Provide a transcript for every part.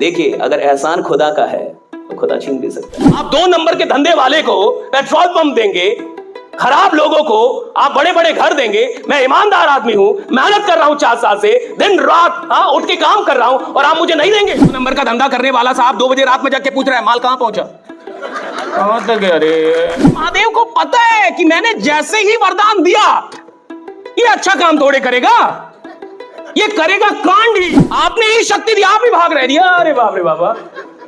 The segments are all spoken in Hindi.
देखिए, अगर एहसान खुदा का है तो खुदा छीन भी सकता है। आप 2 नंबर के धंधे वाले को पेट्रोल पंप देंगे, खराब लोगों को आप बड़े बड़े घर देंगे। मैं ईमानदार आदमी हूं, मेहनत कर रहा हूं 4 साल से, दिन रात उठ के काम कर रहा हूं, और आप मुझे नहीं देंगे। 2 नंबर का धंधा करने वाला साहब 2 बजे रात में जाके पूछ रहा है माल कहां पहुंचा, कहां तक? अरे महादेव को पता है कि मैंने जैसे ही वरदान दिया ये अच्छा काम थोड़े करेगा, ये करेगा कांड ही। आपने ही शक्ति दी, आप ही भाग रहे दिया। अरे बाप रे बाबा,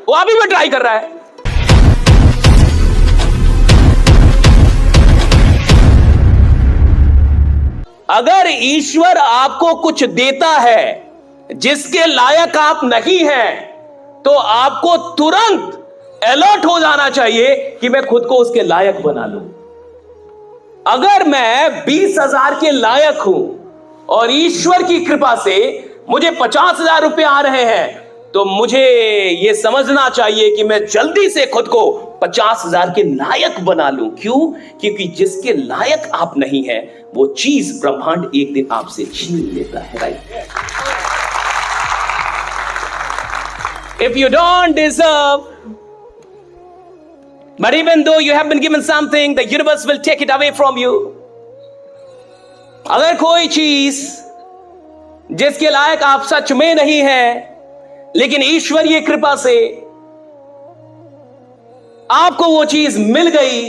वो अभी भी ट्राई कर रहा है। अगर ईश्वर आपको कुछ देता है जिसके लायक आप नहीं हैं, तो आपको तुरंत अलर्ट हो जाना चाहिए कि मैं खुद को उसके लायक बना लूं। अगर मैं 20,000 के लायक हूं और ईश्वर की कृपा से मुझे 50,000 रुपए आ रहे हैं, तो मुझे यह समझना चाहिए कि मैं जल्दी से खुद को 50,000 के लायक बना लूं। क्यों? क्योंकि जिसके लायक आप नहीं हैं, वो चीज ब्रह्मांड एक दिन आपसे छीन लेता है। Right? If you don't deserve, but even though you have been given something, the universe will take it away from you. अगर कोई चीज जिसके लायक आप सच में नहीं है, लेकिन ईश्वरीय कृपा से आपको वो चीज मिल गई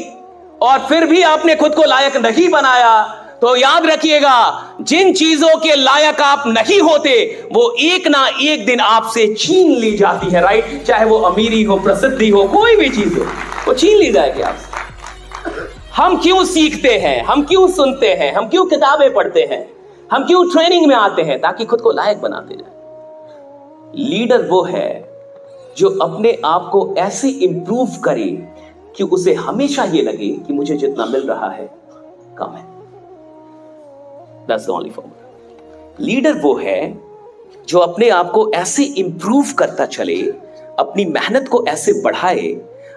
और फिर भी आपने खुद को लायक नहीं बनाया, तो याद रखिएगा, जिन चीजों के लायक आप नहीं होते, वो एक ना एक दिन आपसे छीन ली जाती है। राइट? चाहे वो अमीरी हो, प्रसिद्धि हो, कोई भी चीज हो, वो छीन ली जाएगी आपसे। हम क्यों सीखते हैं, हम क्यों सुनते हैं, हम क्यों किताबें पढ़ते हैं, हम क्यों ट्रेनिंग में आते हैं? ताकि खुद को लायक बनाते जाए। लीडर वो है जो अपने आप को ऐसे इंप्रूव करे कि उसे हमेशा ये लगे कि मुझे जितना मिल रहा है कम है। That's the only formula. Leader वो है जो अपने आप को ऐसे इंप्रूव करता चले, अपनी मेहनत को ऐसे बढ़ाए,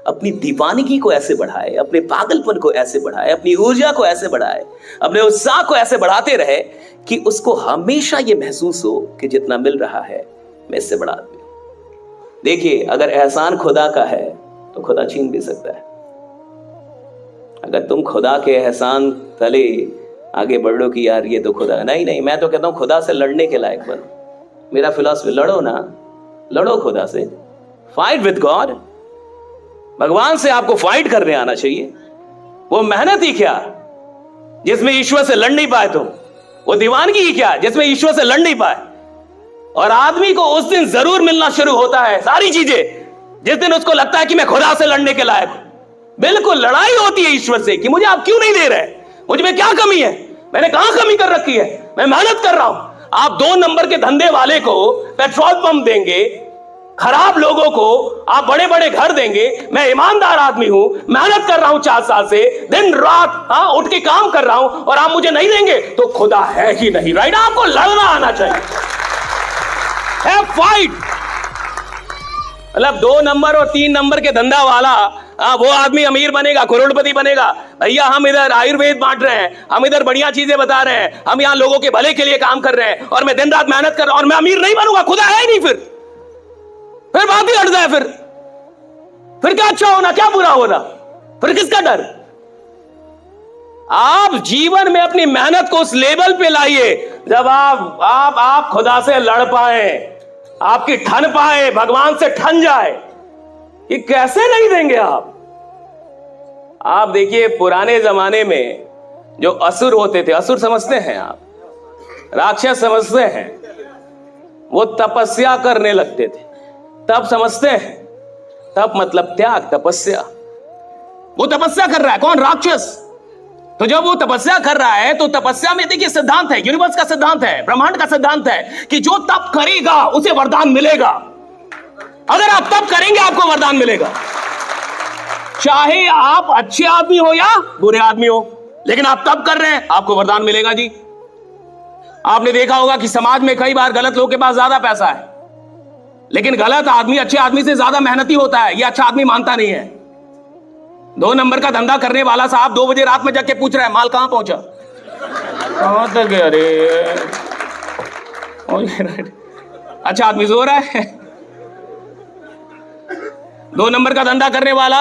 अपनी दीवानगी को ऐसे बढ़ाए, अपने पागलपन को ऐसे बढ़ाए, अपनी ऊर्जा को ऐसे बढ़ाए, अपने उत्साह को ऐसे बढ़ाते रहे कि उसको हमेशा यह महसूस हो कि जितना मिल रहा है मैं इससे बढ़ा दूं। देखिए, अगर एहसान खुदा का है तो खुदा छीन भी सकता है। अगर तुम खुदा के एहसान तले आगे बढ़ लो कि यार ये तो खुदा, नहीं, मैं तो कहता हूं खुदा से लड़ने के लायक बनो। मेरा फिलॉसफी, लड़ो ना, लड़ो खुदा से, फाइट विद गॉड। भगवान से आपको फाइट करने आना चाहिए। वो मेहनत ही क्या जिसमें ईश्वर से लड़ नहीं पाए तुम, वो दीवानगी ही क्या जिसमें ईश्वर से लड़ नहीं पाए। और आदमी को उस दिन जरूर मिलना शुरू होता है सारी चीजें जिस दिन उसको लगता है कि मैं खुदा से लड़ने के लायक हूं। बिल्कुल लड़ाई होती है ईश्वर से कि मुझे आप क्यों नहीं दे रहे, मुझ में क्या कमी है, मैंने कहां कमी कर रखी है, मैं मेहनत कर रहा हूं। आप 2 नंबर के धंधे वाले को पेट्रोल पंप देंगे, खराब लोगों को आप बड़े बड़े घर देंगे। मैं ईमानदार आदमी हूं, मेहनत कर रहा हूं 4 साल से, दिन रात उठ के काम कर रहा हूं, और आप मुझे नहीं देंगे, तो खुदा है ही नहीं। राइट? आपको लड़ना आना चाहिए, है फाइट। मतलब 2 नंबर और 3 नंबर के धंधा वाला वो आदमी अमीर बनेगा, करोड़पति बनेगा। भैया हम इधर आयुर्वेद बांट रहे हैं, हम इधर बढ़िया चीजें बता रहे हैं, हम यहाँ लोगों के भले के लिए काम कर रहे हैं, और मैं दिन रात मेहनत कर रहा हूं, और मैं अमीर नहीं बनूंगा, खुदा है ही नहीं। फिर बात ही हट जाए। फिर क्या अच्छा होना, क्या बुरा होना, फिर किसका डर? आप जीवन में अपनी मेहनत को उस लेवल पे लाइए जब आप खुदा से लड़ पाए, आपकी ठन पाए, भगवान से ठन जाए। ये कैसे नहीं देंगे आप देखिए, पुराने जमाने में जो असुर होते थे, असुर समझते हैं आप, राक्षस समझते हैं, वो तपस्या करने लगते थे। तब समझते हैं, तप मतलब त्याग, तपस्या। वो तपस्या कर रहा है, कौन? राक्षस। तो जब वो तपस्या कर रहा है, तो तपस्या में देखिए सिद्धांत है, यूनिवर्स का सिद्धांत है, ब्रह्मांड का सिद्धांत है कि जो तप करेगा उसे वरदान मिलेगा। अगर आप तप करेंगे आपको वरदान मिलेगा, चाहे आप अच्छे आदमी हो या बुरे आदमी हो, लेकिन आप तप कर रहे हैं, आपको वरदान मिलेगा जी। आपने देखा होगा कि समाज में कई बार गलत लोगों के पास ज्यादा पैसा है, लेकिन गलत आदमी अच्छे आदमी से ज्यादा मेहनती होता है, ये अच्छा आदमी मानता नहीं है। 2 नंबर का धंधा करने वाला साहब 2 बजे रात में जाके पूछ रहा है माल कहां पहुंचा, कहां तक? अरे अच्छा आदमी सो रहा है, 2 नंबर का धंधा करने वाला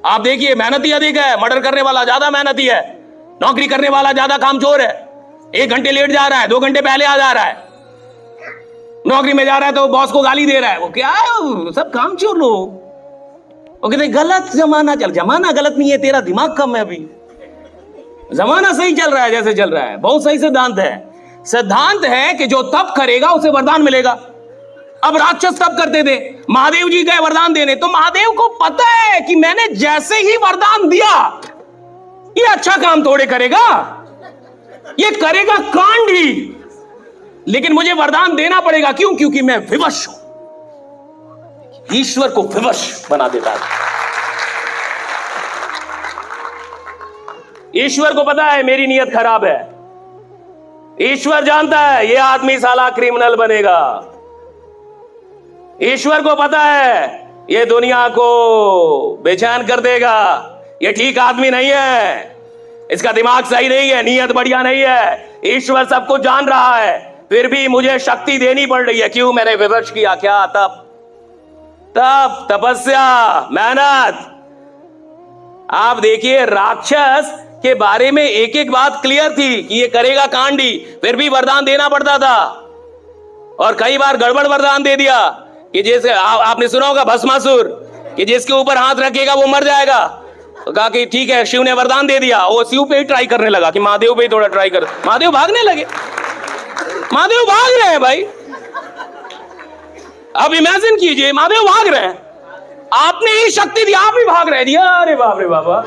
आप देखिए मेहनती अधिक है, मर्डर करने वाला ज्यादा मेहनती है, नौकरी करने वाला ज्यादा कामचोर है। 1 घंटे लेट जा रहा है, 2 घंटे पहले आ जा रहा है, नौकरी में जा रहा है तो बॉस को गाली दे रहा है। वो क्या है, वो सब कामचोर लोग। वो कहते गलत जमाना चल, जमाना गलत नहीं है, तेरा दिमाग कम है। अभी जमाना सही चल रहा है, जैसे चल रहा है। बहुत सही सिद्धांत है। सिद्धांत है कि जो तप करेगा उसे वरदान मिलेगा। अब राक्षस तप करते थे, महादेव जी गए वरदान देने, तो महादेव को पता है कि मैंने जैसे ही वरदान दिया ये अच्छा काम थोड़े करेगा, ये करेगा कांड ही, लेकिन मुझे वरदान देना पड़ेगा। क्यों? क्योंकि मैं विवश हूं। ईश्वर को विवश बना देता है। ईश्वर को पता है मेरी नीयत खराब है। ईश्वर जानता है ये आदमी साला क्रिमिनल बनेगा। ईश्वर को पता है ये दुनिया को बेचैन कर देगा, ये ठीक आदमी नहीं है, इसका दिमाग सही नहीं है, नीयत बढ़िया नहीं है। ईश्वर सब कुछ जान रहा है, फिर भी मुझे शक्ति देनी पड़ रही है। क्यों? मैंने विवश किया। क्या? तप, तपस्या, मेहनत। आप देखिए राक्षस के बारे में एक एक बात क्लियर थी कि ये करेगा कांडी, फिर भी वरदान देना पड़ता था। और कई बार गड़बड़ वरदान दे दिया कि जैसे आपने सुना होगा भस्मासुर, कि जिसके ऊपर हाथ रखेगा वो मर जाएगा। तो कहा कि ठीक है, शिव ने वरदान दे दिया, वो शिव पे ही ट्राई करने लगा कि महादेव पे ही थोड़ा ट्राई कर। महादेव भागने लगे, महादेव भाग रहे हैं भाई। अब इमेजिन कीजिए, महादेव भाग रहे हैं, आपने ही शक्ति दी, आप ही भाग रहे हैं। अरे बाप रे बाबा,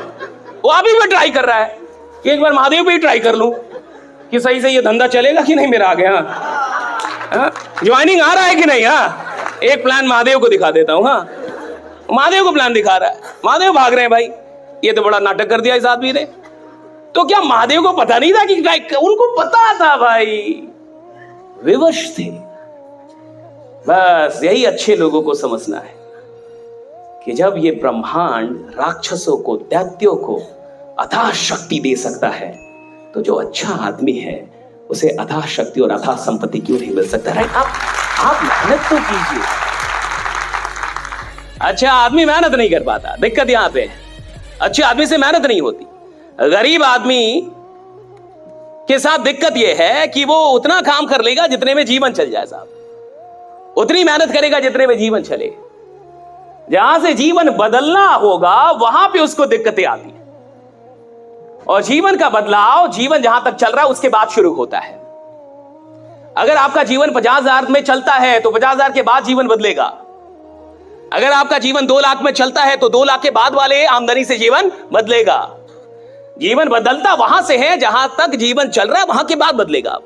वो अभी भी ट्राई कर रहा है कि एक बार महादेव पे ही ट्राई कर लूं कि सही से ये धंधा चलेगा कि नहीं मेरा आगे। हाँ, ज्वाइनिंग आ रहा है कि नहीं। हाँ, एक प्लान महादेव को दिखा देता हूं। हाँ, महादेव को प्लान दिखा रहा है, महादेव भाग रहे हैं भाई। ये तो बड़ा नाटक कर दिया इस आदमी ने। तो क्या महादेव को पता नहीं था कि उनको पता था भाई, विवश थे। बस यही अच्छे लोगों को समझना है कि जब ये ब्रह्मांड राक्षसों को, दैत्यों को अथाह शक्ति दे सकता है, तो जो अच्छा आदमी है उसे अथाह शक्ति और अथाह संपत्ति क्यों नहीं मिल सकता? राइट? आप मेहनत तो कीजिए। अच्छा आदमी मेहनत नहीं कर पाता, दिक्कत यहां पे है। अच्छे आदमी से मेहनत नहीं होती। गरीब आदमी के साथ दिक्कत यह है कि वो उतना काम कर लेगा जितने में जीवन चल जाए साहब, उतनी मेहनत करेगा जितने में जीवन चले। जहां से जीवन बदलना होगा वहां पे उसको दिक्कतें आती हैं। और जीवन का बदलाव, जीवन जहां तक चल रहा है उसके बाद शुरू होता है। अगर आपका जीवन 50,000 में चलता है तो 50,000 के बाद जीवन बदलेगा। अगर आपका जीवन 2 लाख में चलता है तो 2 लाख के बाद वाले आमदनी से जीवन बदलेगा। जीवन बदलता वहां से है जहां तक जीवन चल रहा है, वहां के बाद बदलेगा।